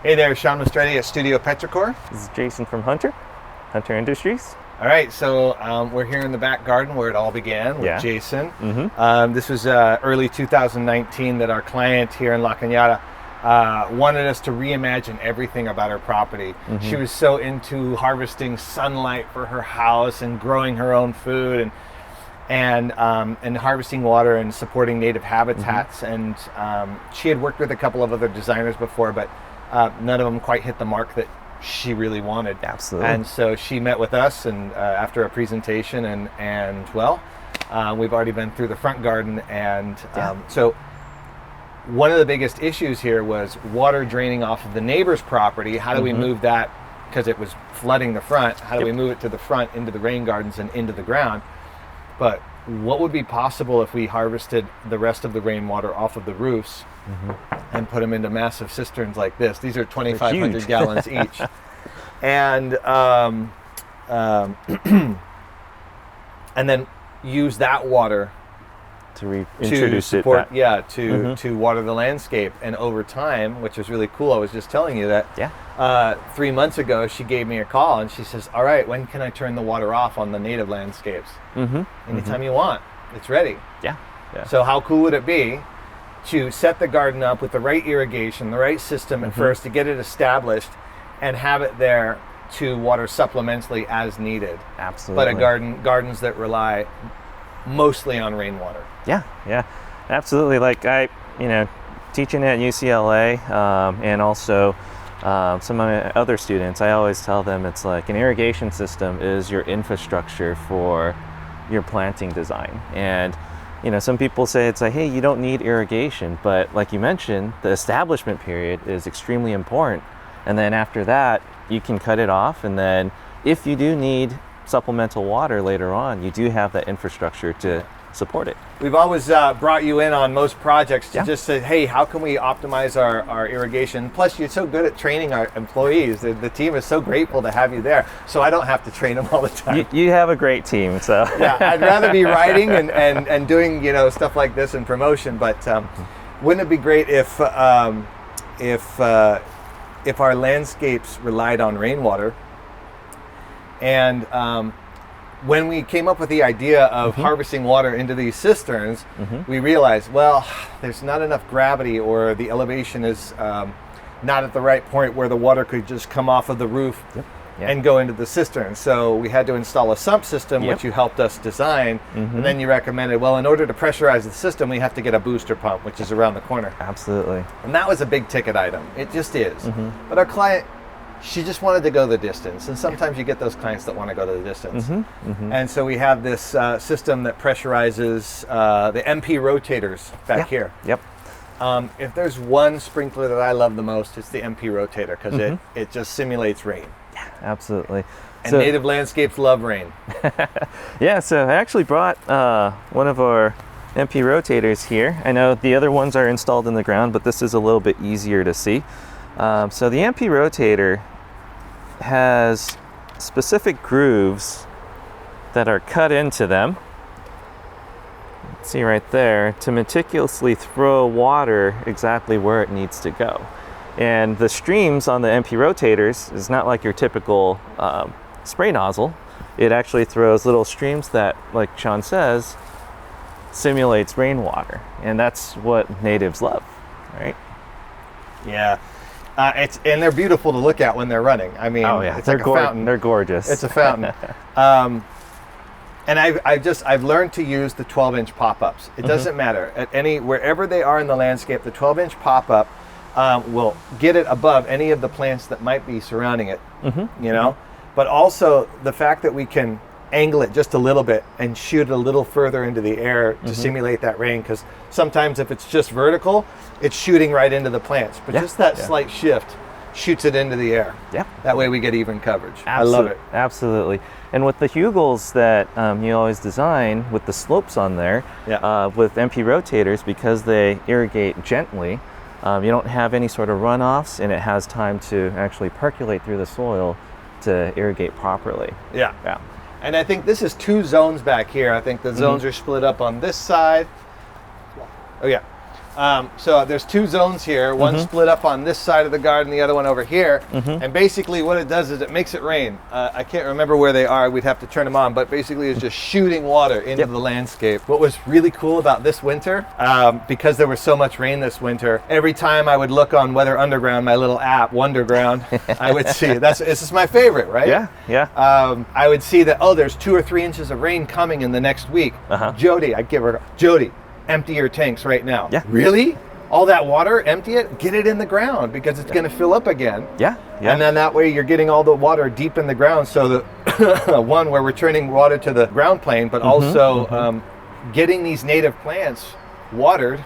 Hey there, Shawn Maestretti at Studio Petrichor. This is Jason from Hunter Industries. All right, so we're here in the back garden where it all began with Jason. This was early 2019 that our client here in La Cañada wanted us to reimagine everything about her property. She was so into harvesting sunlight for her house and growing her own food and harvesting water and supporting native habitats. And she had worked with a couple of other designers before, but none of them quite hit the mark that she really wanted. Absolutely. And so she met with us and after a presentation and we've already been through the front garden and so one of the biggest issues here was water draining off of the neighbor's property. How do we move that, because it was flooding the front, how do we move it to the front into the rain gardens and into the ground? But what would be possible if we harvested the rest of the rainwater off of the roofs and put them into massive cisterns like this? These are 2,500 gallons each. And and then use that water to reintroduce to support, it to water the landscape. And over time, which is really cool, I was just telling you that 3 months ago she gave me a call and she says, all right, when can I turn the water off on the native landscapes? Anytime you want, it's ready. So how cool would it be to set the garden up with the right irrigation, the right system at first to get it established and have it there to water supplementally as needed. Absolutely. But gardens that rely mostly on rainwater. Absolutely. Like I, teaching at UCLA and also some of my other students, I always tell them it's like an irrigation system is your infrastructure for your planting design. And some people say it's like, hey, you don't need irrigation, but like you mentioned, the establishment period is extremely important. And then after that, you can cut it off. And then if you do need supplemental water later on, you do have that infrastructure to support it. We've always brought you in on most projects to just say, hey, how can we optimize our irrigation? Plus, you're so good at training our employees. The team is so grateful to have you there, so I don't have to train them all the time. You have a great team, so. I'd rather be writing and doing stuff like this in promotion, but wouldn't it be great if our landscapes relied on rainwater? And when we came up with the idea of harvesting water into these cisterns, we realized, well, there's not enough gravity, or the elevation is not at the right point where the water could just come off of the roof and go into the cistern. So we had to install a sump system, which you helped us design. And then you recommended, well, in order to pressurize the system, we have to get a booster pump, which is around the corner. Absolutely. And that was a big ticket item. It just is. But our client, she just wanted to go the distance. And sometimes you get those clients that want to go the distance. And so we have this system that pressurizes the MP rotators back here. If there's one sprinkler that I love the most, it's the MP rotator, because it just simulates rain. Absolutely. And native landscapes love rain. So I actually brought one of our MP rotators here. I know the other ones are installed in the ground, but this is a little bit easier to see. So the MP rotator has specific grooves that are cut into them. See right there, to meticulously throw water exactly where it needs to go. And the streams on the MP rotators is not like your typical spray nozzle. It actually throws little streams that, like Shawn says, simulates rainwater. And that's what natives love, right? And they're beautiful to look at when they're running. I mean, it's like a fountain. They're gorgeous. It's a fountain. And I've learned to use the 12-inch pop-ups. It doesn't matter wherever they are in the landscape. The 12-inch pop-up will get it above any of the plants that might be surrounding it. But also the fact that we can angle it just a little bit and shoot it a little further into the air to simulate that rain, because sometimes if it's just vertical, it's shooting right into the plants, but just that slight shift shoots it into the air. That way we get even coverage. I love it. Absolutely. And with the hugels that you always design with the slopes on there, with MP rotators, because they irrigate gently, you don't have any sort of runoffs, and it has time to actually percolate through the soil to irrigate properly. And I think this is 2 zones back here. I think the zones are split up on this side. So there's two zones here, one split up on this side of the garden, the other one over here. And basically what it does is it makes it rain. I can't remember where they are, we'd have to turn them on, but basically it's just shooting water into the landscape. What was really cool about this winter, because there was so much rain this winter, every time I would look on Weather Underground, my little app, Wonderground, I would see, this is my favorite, right? Yeah. I would see that, oh, there's 2 or 3 inches of rain coming in the next week. Jody, I'd give her, Jody, empty your tanks right now. Yeah. Really? All that water, empty it, get it in the ground because it's going to fill up again. Yeah. And then that way you're getting all the water deep in the ground. So the one where we're turning water to the ground plane, but also getting these native plants watered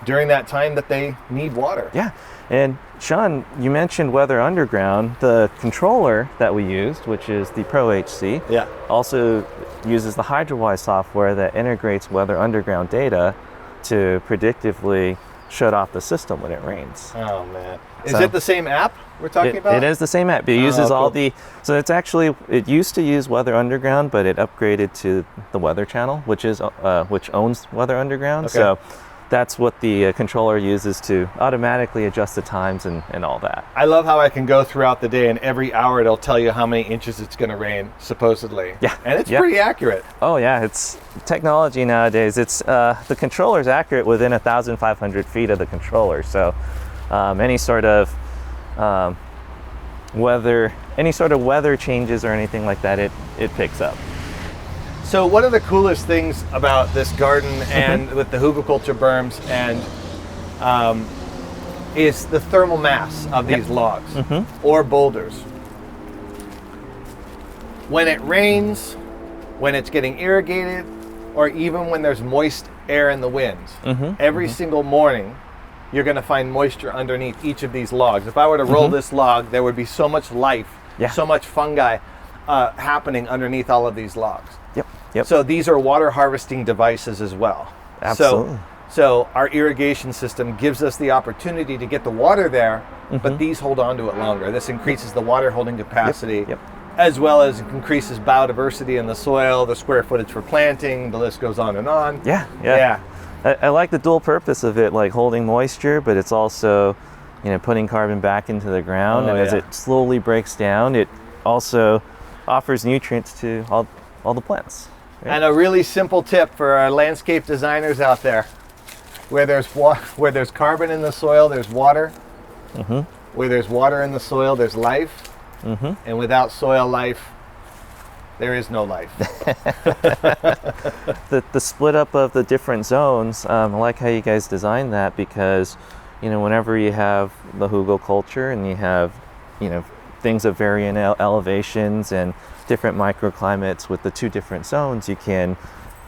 during that time that they need water. Yeah. And Shawn, you mentioned Weather Underground. The controller that we used, which is the Pro HC, also uses the HydroWise software that integrates Weather Underground data to predictively shut off the system when it rains. Oh man. Is it the same app we're talking about? It is the same app. It uses all the, so it's actually, it used to use Weather Underground, but it upgraded to the Weather Channel, which owns Weather Underground. Okay. So that's what the controller uses to automatically adjust the times and all that. I love how I can go throughout the day and every hour it'll tell you how many inches it's going to rain, supposedly. Yeah. And it's pretty accurate. Oh yeah, it's technology nowadays. It's the controller's accurate within 1,500 feet of the controller. So any sort of weather changes or anything like that, it picks up. So one of the coolest things about this garden and with the hugelkultur berms and is the thermal mass of these logs or boulders. When it rains, when it's getting irrigated, or even when there's moist air in the winds, every single morning you're going to find moisture underneath each of these logs. If I were to roll this log, there would be so much life, so much fungi happening underneath all of these logs. Yep. So these are water harvesting devices as well. Absolutely. So our irrigation system gives us the opportunity to get the water there, but these hold on to it longer. This increases the water holding capacity, as well as increases biodiversity in the soil, the square footage for planting, the list goes on and on. Yeah. I like the dual purpose of it, like holding moisture, but it's also, putting carbon back into the ground. And as it slowly breaks down, it also offers nutrients to all the plants. Right? And a really simple tip for our landscape designers out there: where there's carbon in the soil, there's water. Where there's water in the soil, there's life. And without soil life, there is no life. The split up of the different zones, I like how you guys designed that, because whenever you have the hugelkultur and you have things of varying elevations and different microclimates with the two different zones, you can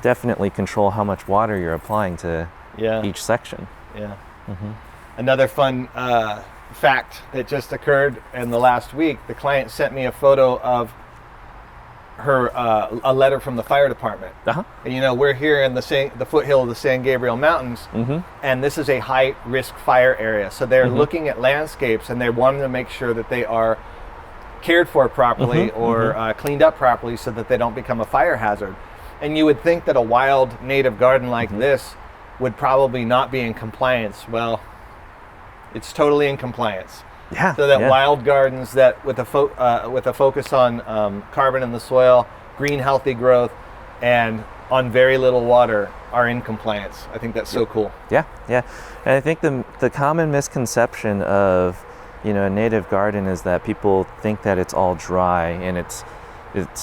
definitely control how much water you're applying to each section. Another fun fact that just occurred in the last week: the client sent me a photo of her a letter from the fire department. And we're here in the foothill of the San Gabriel Mountains, and this is a high risk fire area. So they're looking at landscapes and they want to make sure that they are cared for properly or cleaned up properly so that they don't become a fire hazard. And you would think that a wild native garden like this would probably not be in compliance. Well, it's totally in compliance. So that wild gardens that with a focus on carbon in the soil, green healthy growth, and on very little water are in compliance. I think that's so cool. Yeah. And I think the common misconception of a native garden is that people think that it's all dry and it's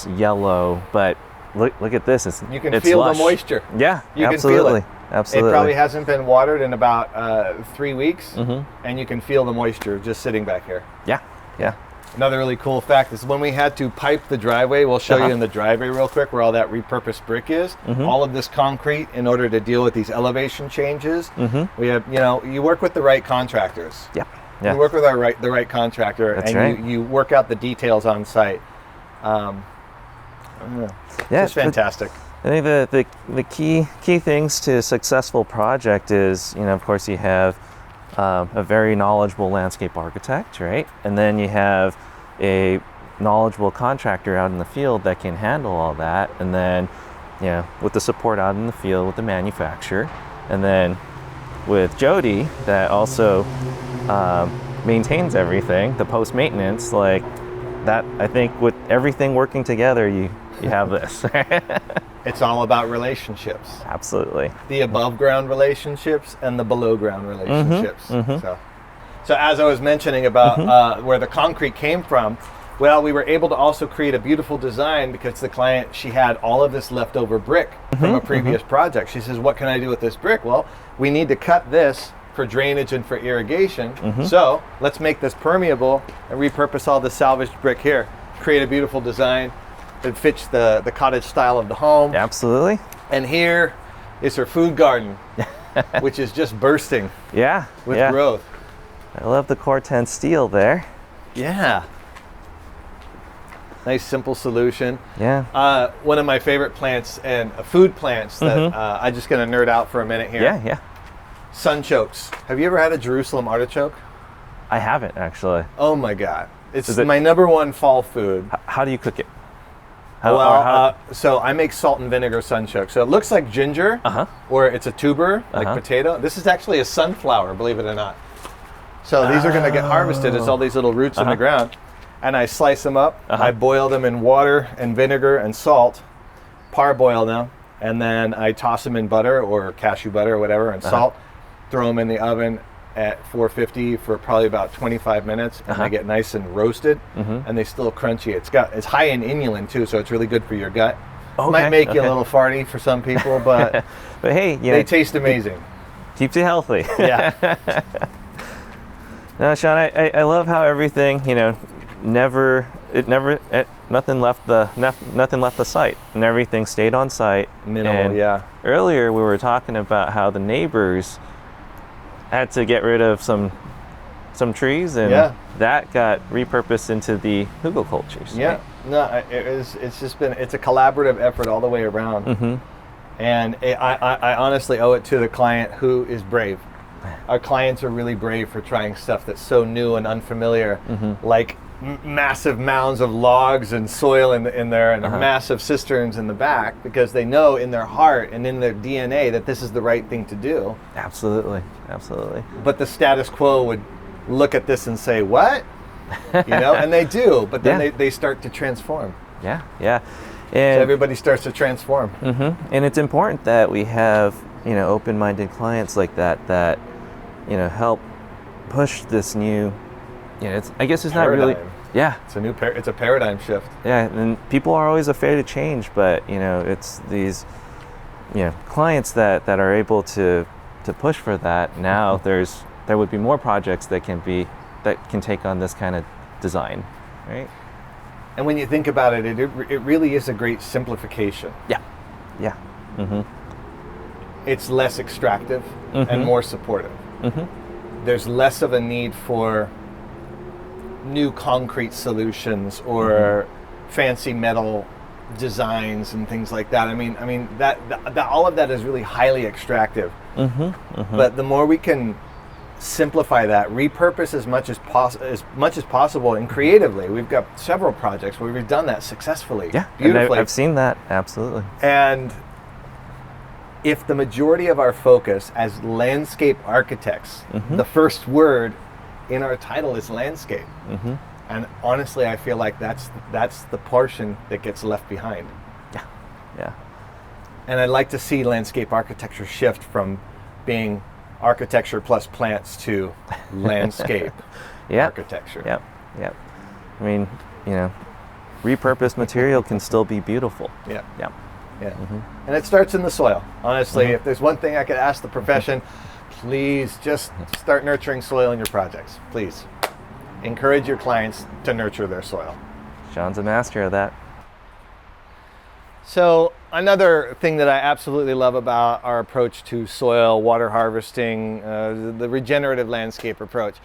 yellow, but look at this. You can feel lush. The moisture. Yeah, you absolutely. Can feel it. It probably hasn't been watered in about 3 weeks, and you can feel the moisture just sitting back here. Yeah. Another really cool fact is when we had to pipe the driveway, we'll show you in the driveway real quick where all that repurposed brick is. All of this concrete, in order to deal with these elevation changes, we have, you work with the right contractors. You work with the right contractor. That's and right. you work out the details on site. It's fantastic. I think the key things to a successful project is, of course, you have a very knowledgeable landscape architect, right? And then you have a knowledgeable contractor out in the field that can handle all that. And then, with the support out in the field with the manufacturer. And then with Jody that also maintains everything, the post maintenance, like that. I think with everything working together, you have this. It's all about relationships. Absolutely. The above ground relationships and the below ground relationships. So as I was mentioning about where the concrete came from, well, we were able to also create a beautiful design because the client, she had all of this leftover brick from a previous project. She says, what can I do with this brick? Well, we need to cut this for drainage and for irrigation. So let's make this permeable and repurpose all the salvaged brick here. Create a beautiful design that fits the cottage style of the home. Absolutely. And here is her food garden, which is just bursting with growth. I love the Corten steel there. Yeah. Nice simple solution. Yeah. One of my favorite plants and food plants that I'm just going to nerd out for a minute here. Yeah. Sunchokes. Have you ever had a Jerusalem artichoke? I haven't actually. Oh my God. It's my number one fall food. How do you cook it? So I make salt and vinegar sunchoke. So it looks like ginger, or it's a tuber, like potato. This is actually a sunflower, believe it or not. So these are going to get harvested. It's all these little roots in the ground. And I slice them up. I boil them in water and vinegar and salt, parboil them, and then I toss them in butter or cashew butter or whatever and salt, throw them in the oven at 450 for probably about 25 minutes, and they get nice and roasted, and they still crunchy. It's high in inulin too, so it's really good for your gut. Might make you a little farty for some people, but but hey, they taste amazing. Keeps you healthy. Yeah. No, Shawn, I love how everything, nothing left the site, and everything stayed on site. Minimal, and earlier we were talking about how the neighbors had to get rid of some trees, and that got repurposed into the hugelkulturs. Yeah, no, it's a collaborative effort all the way around, and I honestly owe it to the client who is brave. Our clients are really brave for trying stuff that's so new and unfamiliar, like massive mounds of logs and soil in there, and massive cisterns in the back, because they know in their heart and in their DNA that this is the right thing to do. Absolutely. But the status quo would look at this and say, what? And they do, but then they start to transform. Yeah. And so everybody starts to transform. And it's important that we have, open-minded clients like that, help push this new, I guess it's paradigm. not really, it's a paradigm shift. Yeah, and people are always afraid of change, but it's these, clients that are able to push for that. Now there would be more projects that can take on this kind of design, right? And when you think about it, it really is a great simplification. Yeah. It's less extractive and more supportive. There's less of a need for new concrete solutions or fancy metal designs and things like that. I mean that all of that is really highly extractive. But the more we can simplify that, repurpose as much as possible, and creatively, we've got several projects where we've done that successfully. Yeah, beautifully. I've seen that, absolutely. And if the majority of our focus as landscape architects, the first word in our title is landscape, and honestly, I feel like that's the portion that gets left behind. Yeah. And I'd like to see landscape architecture shift from being architecture plus plants to landscape architecture. Yep. I mean, repurposed material can still be beautiful. Yeah. And it starts in the soil. Honestly, if there's one thing I could ask the profession, please just start nurturing soil in your projects. Please. Encourage your clients to nurture their soil. Shawn's a master of that. So another thing that I absolutely love about our approach to soil, water harvesting, the regenerative landscape approach,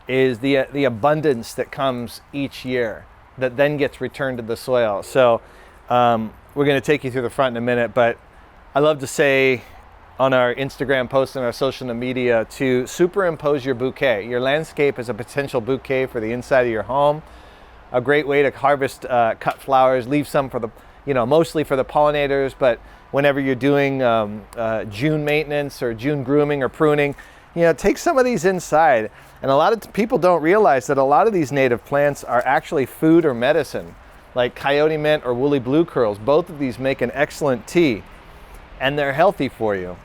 is the abundance that comes each year that then gets returned to the soil. So we're going to take you through the front in a minute, but I love to say on our Instagram posts and our social media to superimpose your bouquet. Your landscape is a potential bouquet for the inside of your home. A great way to harvest cut flowers, leave some for the mostly for the pollinators, but whenever you're doing June maintenance or June grooming or pruning, take some of these inside. And a lot of people don't realize that a lot of these native plants are actually food or medicine, like coyote mint or woolly blue curls. Both of these make an excellent tea, and they're healthy for you.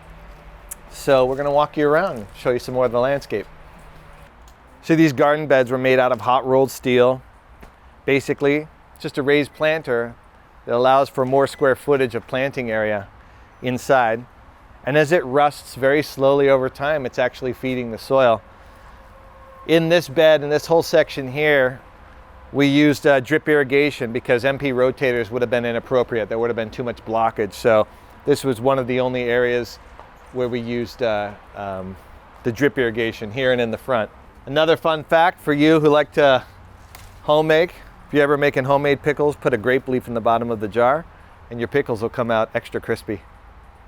So we're gonna walk you around and show you some more of the landscape. So these garden beds were made out of hot rolled steel. Basically, it's just a raised planter that allows for more square footage of planting area inside. And as it rusts very slowly over time, it's actually feeding the soil. In this bed, in this whole section here, we used drip irrigation because MP rotators would have been inappropriate. There would have been too much blockage. So this was one of the only areas where we used the drip irrigation here and in the front. Another fun fact for you who like to home make, if you're ever making homemade pickles, put a grape leaf in the bottom of the jar and your pickles will come out extra crispy.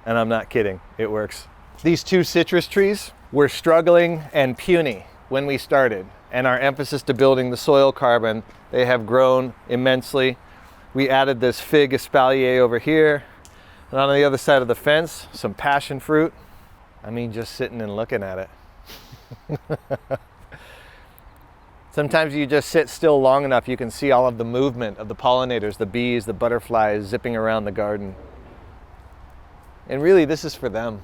And I'm not kidding, it works. These 2 citrus trees were struggling and puny when we started, and our emphasis to building the soil carbon, they have grown immensely. We added this fig espalier over here, and on the other side of the fence, some passion fruit. I mean, just sitting and looking at it. Sometimes you just sit still long enough, you can see all of the movement of the pollinators, the bees, the butterflies zipping around the garden. And really, this is for them.